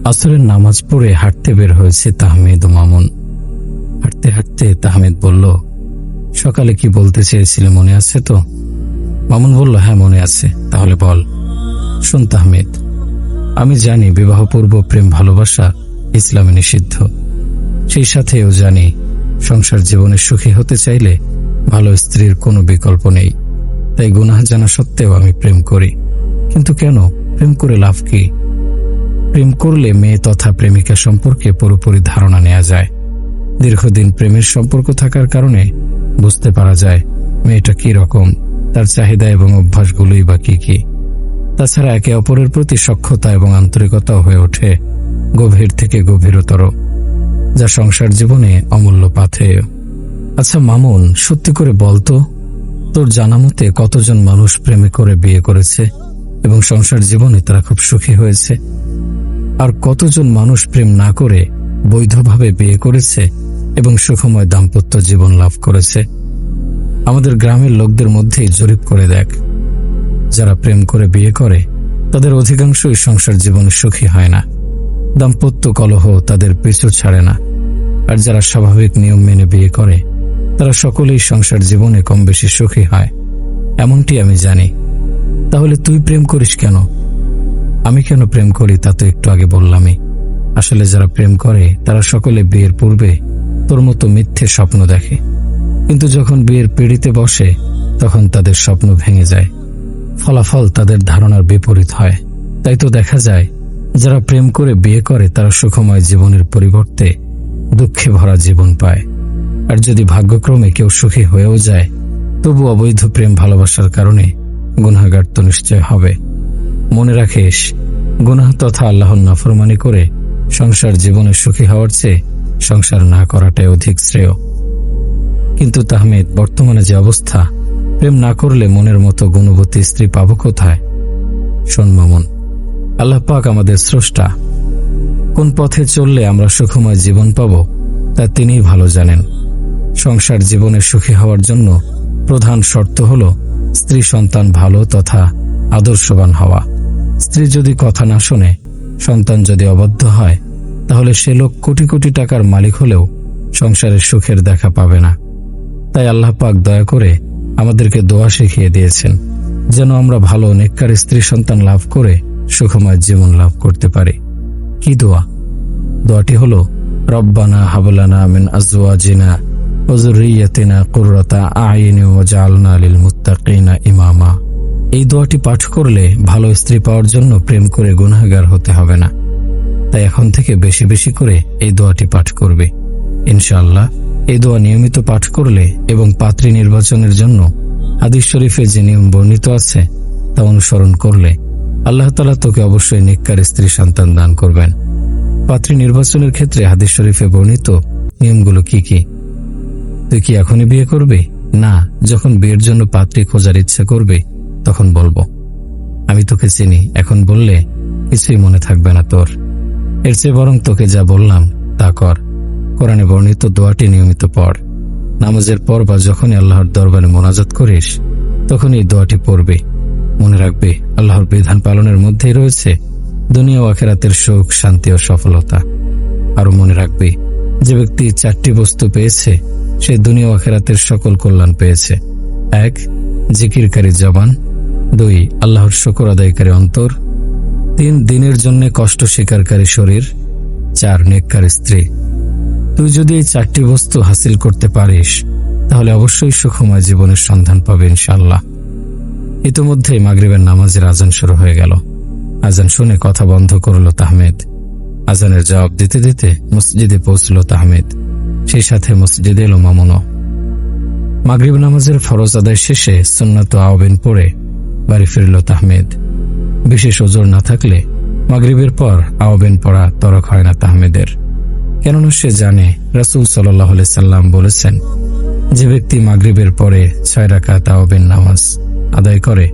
আসরের নামাজ পড়ে হাঁটতে বের হয়েছে তাহমিদ ও মামুন। হাঁটতে হাঁটতে তাহমিদ বলল, সকালে কি বলতে চেয়েছিলে মনে আছে তো? মামুন বলল, হ্যাঁ মনে আছে। তাহলে বল। শোন তাহমিদ, আমি জানি বিবাহপূর্ব প্রেম ভালোবাসা ইসলামে নিষিদ্ধ। সেই সাথেও জানি সংসার জীবনে সুখী হতে চাইলে ভালো স্ত্রীর কোনো বিকল্প নেই। তাই গুনাহ জানা সত্ত্বেও আমি প্রেম করি। কিন্তু কেন? প্রেম করে লাভ কি? প্রেম করলে মেয়ে তথা প্রেমিকা সম্পর্কে পুরোপুরি ধারণা নেওয়া যায়। দীর্ঘদিন প্রেমের সম্পর্ক থাকার কারণে বুঝতে পারা যায় মেয়েটা কি রকম, তার চাহিদা এবং অভ্যাসগুলোই বা কি কি। তাছাড়া একে অপরের প্রতি সখ্যতা এবং আন্তরিকতাও হয়ে ওঠে গভীর থেকে গভীরতর, যা সংসার জীবনে অমূল্য পাথেয়। আচ্ছা মামুন, সত্যি করে বলতো, তোর জানা মতে কতজন মানুষ প্রেমে করে বিয়ে করেছে এবং সংসার জীবনে তারা খুব সুখী হয়েছে? আর কতজন মানুষ প্রেম না করে বৈধভাবে বিয়ে করেছে এবং সুখময় দাম্পত্য জীবন লাভ করেছে? আমাদের গ্রামের লোকদের মধ্যেই জরিপ করে দেখ, যারা প্রেম করে বিয়ে করে তাদের অধিকাংশই সংসার জীবনে সুখী হয় না। দাম্পত্য কলহ তাদের পিছু ছাড়ে না। আর যারা স্বাভাবিক নিয়ম মেনে বিয়ে করে তারা সকলেই সংসার জীবনে কম বেশি সুখী হয়, এমনটি আমি জানি। তাহলে তুই প্রেম করিস কেন? আমি কেন প্রেম করি তা তো একটু আগে বললামই। আসলে যারা প্রেম করে তারা সকলে বিয়ের পূর্বে তোর মতো মিথ্যে স্বপ্ন দেখে, কিন্তু যখন বিয়ের পিঁড়িতে বসে তখন তাদের স্বপ্ন ভেঙে যায়। ফলাফল তাদের ধারণার বিপরীত হয়। তাই তো দেখা যায় যারা প্রেম করে বিয়ে করে তারা সুখময় জীবনের পরিবর্তে দুঃখে ভরা জীবন পায়। আর যদি ভাগ্যক্রমে কেউ সুখী হয়েও যায়, তবু অবৈধ প্রেম ভালোবাসার কারণে গুনাহগার তো নিশ্চয় হবে। মনে রাখিস, গুনাহ তথা আল্লাহর নাফরমানি করে সংসার জীবনে সুখী হওয়ার চেয়ে সংসার না করাটাই অধিক শ্রেয়। কিন্তু তাহমিদ, বর্তমানে যে অবস্থা, প্রেম না করলে মনের মতো গুণবতী স্ত্রী পাবো কোথায়? শোন মামুন, আল্লাহ পাক আমাদের স্রষ্টা। কোন পথে চললে আমরা সুখময় জীবন পাব তা তিনিই ভালো জানেন। সংসার জীবনে সুখী হওয়ার জন্য প্রধান শর্ত হল স্ত্রী সন্তান ভালো তথা আদর্শবান হওয়া। স্ত্রী যদি কথা না শোনে, সন্তান যদি অবাধ্য হয়, তাহলে সে লোক কোটি কোটি টাকার মালিক হলেও সংসারের সুখের দেখা পাবে না। তাই আল্লাহ পাক দয়া করে আমাদেরকে দোয়া শিখিয়ে দিয়েছেন, যেন আমরা ভালো নেককার স্ত্রী সন্তান লাভ করে সুখময় জীবন লাভ করতে পারি। কি দোয়া? দোয়াটি হলো, রব্বানা হাবলানা মিন আজওয়াজিনা ওয়া যুররিয়াতিনা কুররাতা আ'ইনি ওয়াজআলনা লিল মুত্তাকিনা ইমামা। এই দোয়াটি পাঠ করলে ভালো স্ত্রী পাওয়ার জন্য প্রেম করে গুনাহগার হতে হবে না। তাই এখন থেকে বেশি বেশি করে এই দোয়াটি পাঠ করবে। ইনশাআল্লাহ এই দোয়া নিয়মিত পাঠ করলে এবং পাত্রী নির্বাচনের জন্য হাদিস শরীফে যে নিয়ম বর্ণিত আছে তা অনুসরণ করলে আল্লাহ তাআলা তোকে অবশ্যই নেককার স্ত্রী সন্তান দান করবেন। পাত্রী নির্বাচনের ক্ষেত্রে হাদিস শরীফে বর্ণিত নিয়মগুলো কি কি? তুই কি এখনই বিয়ে করবি? না, যখন বিয়ের জন্য পাত্রী খোঁজার ইচ্ছা করবে তখন বলবো। আমি তোকে চিনি, এখন বললে কিছুই মনে থাকবে না তোর। এর চেয়ে বরং তোকে যা বললাম তা কর। কোরআনে বর্ণিত দোয়াটি নিয়মিত পড়। নামাজের পর বা যখনই আল্লাহর দরবারে মোনাজাত করিস তখন এই দোয়াটি পড়বে। মনে রাখবে, আল্লাহর বিধান পালনের মধ্যেই রয়েছে দুনিয়া ও আখিরাতের সুখ, শান্তি ও সফলতা। আরো মনে রাখবে, যে ব্যক্তি 4টি বস্তু পেয়েছে সে দুনিয়া ও আখিরাতের সকল কল্যাণ পেয়েছে। 1. জিকিরকারী জবান, 2. আল্লাহর শুকর আদায়কারী অন্তর, 3. দিনের জন্য কষ্ট স্বীকারকারী শরীর, 4. নেককার স্ত্রী। তুই যদি এই 4টি বস্তু হাসিল করতে পারিস তাহলে অবশ্যই সুখময় জীবনের সন্ধান পাবে ইনশাআল্লাহ। ইতিমধ্যে মাগরিবের নামাজের আজান শুরু হয়ে গেল। আজান শুনে কথা বন্ধ করল তাহমিদ। আজানের জবাব দিতে দিতে মসজিদে পৌঁছল তাহমিদ। সেই সাথে মসজিদে এলো মামুনও। মাগরিব নামাজের ফরজ আদায় শেষে সুন্নাত আওয়াবিন পড়ে বাড়ি ফিরল তাহমিদ। বিশেষ ওজর না থাকলে মাগরিবের পর আওয়াবিন পড়া তরক হয় না তাহমিদের। কেননা সে জানে রাসূল সাল্লাল্লাহু আলাইহি সাল্লাম বলেছেন, যে ব্যক্তি মাগরিবের পরে 6 রাকাত আওয়াবিন নামাজ আদায় করে,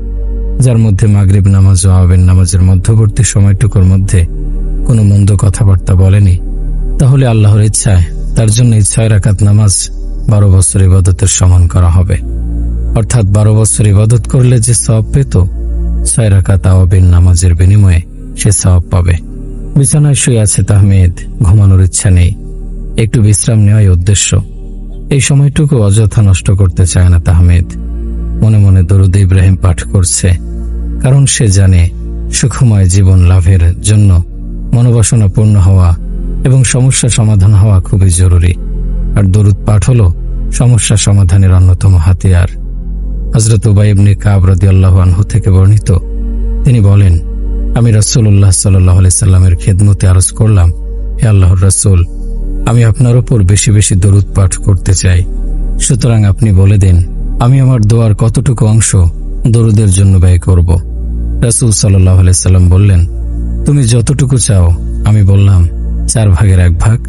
যার মধ্যে মাগরিব নামাজ ও আওয়াবিন নামাজের মধ্যবর্তী সময়টুকুর মধ্যে কোনো মন্দ কথাবার্তা বলেনি, তাহলে আল্লাহর ইচ্ছায় তার জন্য এই 6 রাকাত নামাজ 12 বছর ইবাদতের সমান করা হবে। অর্থাৎ 12 বছর ইবাদত করলে যে সওয়াব পেত, 6 রাকাত আওয়াবিন নামাজের বিনিময়ে সে সওয়াব পাবে। বিছানায় শুয়ে আছে তাহমিদ, ঘুমানোর ইচ্ছা নেই, একটু বিশ্রাম নেওয়াই উদ্দেশ্য। এই সময়টুকু অযথা নষ্ট করতে চায় না তাহমিদ। মনে মনে দরুদ ইব্রাহিম পাঠ করছে, কারণ সে জানে সুখময় জীবন লাভের জন্য মনোবাসনা পূর্ণ হওয়া এবং সমস্যা সমাধান হওয়া খুবই জরুরি। আর দরুদ পাঠ হল সমস্যা সমাধানের অন্যতম হাতিয়ার। হযরত উবাই ইবনে কাব রাদিয়াল্লাহু আনহু থেকে বর্ণিত, তিনি বলেন, আমি রাসূলুল্লাহ সাল্লাল্লাহু আলাইহি সাল্লামের খেদমতে আরজ করলাম, হে আল্লাহর রাসূল, আমি আপনার উপর বেশি বেশি দরুদ পাঠ করতে চাই। সুতরাং আপনি বলে দিন, আমি আমার দোয়ার কতটুকু অংশ দরুদের জন্য ব্যয় করব। রাসূল সাল্লাল্লাহু আলাইহি সাল্লাম বললেন, তুমি যতটুকু চাও। আমি বললাম, 4/1 ভাগ।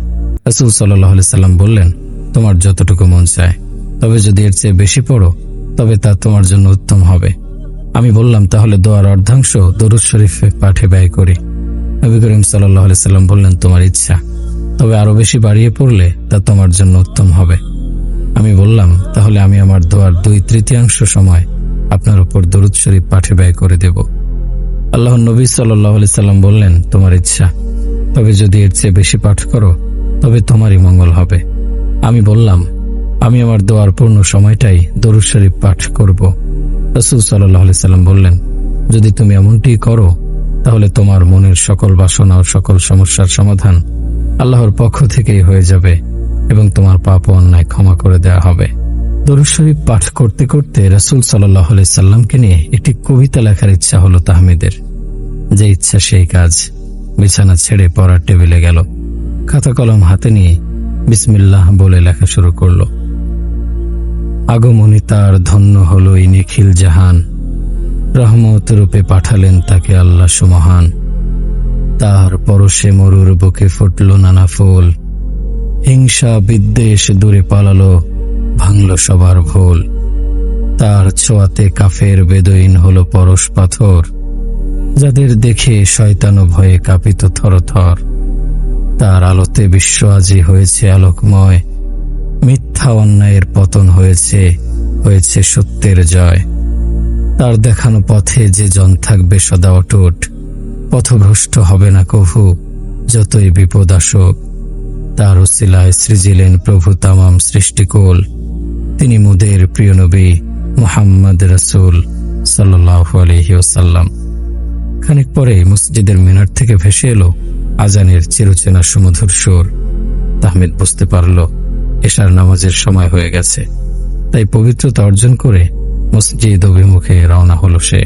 রাসূল সাল্লাল্লাহু আলাইহি সাল্লাম বললেন, তোমার যতটুকু মন চায়, তবে যদি এর চেয়ে বেশি পড়ো তবে তা তোমার জন্য উত্তম হবে। আমি বললাম, তাহলে দোয়ার অর্ধাংশ দরুদ শরীফ পাঠে ব্যয় করি। নবী করিম সাল্লাল্লাহু আলাইহি সাল্লাম বললেন, তোমার ইচ্ছা, তবে আরো বেশি বাড়িয়ে পড়লে তা তোমার জন্য উত্তম হবে। আমি বললাম, তাহলে আমি আমার দোয়ার 2/3 সময় আপনার উপর দরুদ শরীফ পাঠে ব্যয় করে দেব। আল্লাহর নবী সাল্লাল্লাহু আলাইহি সাল্লাম বললেন, তোমার ইচ্ছা, তবে যদি এর চেয়ে বেশি পাঠ করো তবে তোমারই মঙ্গল হবে। আমি বললাম, আমি আমার দোয়ার পূর্ণ সময়টাই দরুদ শরীফ পাঠ করব। রাসূল সাল্লাল্লাহু আলাইহি সাল্লাম বললেন, যদি তুমি এমনটি করো তাহলে তোমার মনের সকল বাসনা ও সকল সমস্যার সমাধান আল্লাহর পক্ষ থেকেই হয়ে যাবে এবং তোমার পাপ ও অন্যায় ক্ষমা করে দেওয়া হবে। দরুদ শরীফ পাঠ করতে করতে রাসূল সাল্লাল্লাহু আলাইহি সাল্লামকে নিয়ে একটি কবিতা লেখার ইচ্ছা হলো তাহমিদের। যে ইচ্ছা সেই কাজ। বিছানা ছেড়ে পড়ার টেবিলে গেল, খাতা কলম হাতে নিয়ে বিসমিল্লাহ বলে লেখা শুরু করলো। আগমনী তার ধন্য হলো এই নিখিল জাহান, রহমত রূপে পাঠালেন তাকে আল্লাহ সুমহান। তার পরশে মরুর বুকে ফুটল নানা ফুল, হিংসা বিদ্বেষ দূরে পালালো, ভাঙল সবার ভুল। তার ছোঁয়াতে কাফের বেদইন হলো পরশ পাথর, যাদের দেখে শয়তান ভয়ে কাঁপিত থরথর। তার আলোতে বিশ্ব আজি হয়েছে আলোকময়, মিথ্যা অন্যায়ের পতন হয়েছে, হয়েছে সত্যের জয়। তার দেখানো পথে যে জন থাকবে সদা অটুট, পথভ্রষ্ট হবে না কভু, যতই বিপদ আসুক। তার উসিলায় সৃজিলেন প্রভু তামাম সৃষ্টিকুল, তিনি মুদের প্রিয় নবী মুহাম্মদ রাসূল সাল্লাল্লাহু আলাইহি ওয়াসাল্লাম। খানিক পরে মসজিদের মিনার থেকে ভেসে এলো আজানের চিরচেনা সুমধুর সুর। তাহমিদ বুঝতে পারল এশার নামাজের সময় হয়ে গেছে, তাই পবিত্রতা অর্জন করে মসজিদ অভিমুখে রওনা হলো সে।